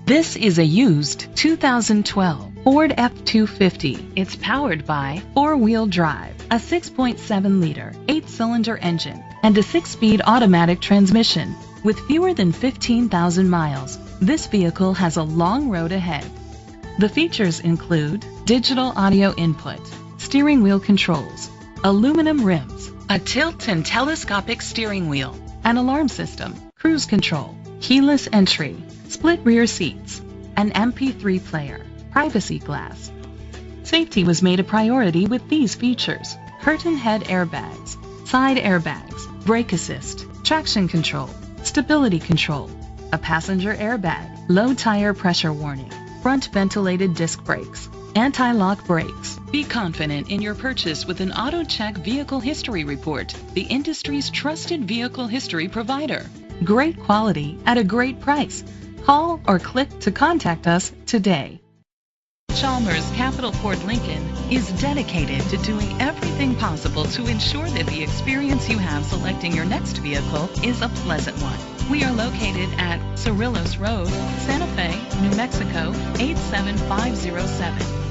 This is a used 2012 Ford F-250. It's powered by four-wheel drive, a 6.7-liter, 8-cylinder engine, and a 6-speed automatic transmission. With fewer than 15,000 miles, this vehicle has a long road ahead. The features include digital audio input, steering wheel controls, aluminum rims, a tilt and telescopic steering wheel, an alarm system, cruise control, keyless entry, split rear seats, an MP3 player, privacy glass. Safety was made a priority with these features: curtain head airbags, side airbags, brake assist, traction control, stability control, a passenger airbag, low tire pressure warning, front ventilated disc brakes, anti-lock brakes. Be confident in your purchase with an AutoCheck Vehicle History Report, the industry's trusted vehicle history provider. Great quality at a great price. Call or click to contact us today. Chalmers Capital Ford Lincoln is dedicated to doing everything possible to ensure that the experience you have selecting your next vehicle is a pleasant one. We are located at Cerrillos Road, Santa Fe, New Mexico 87507.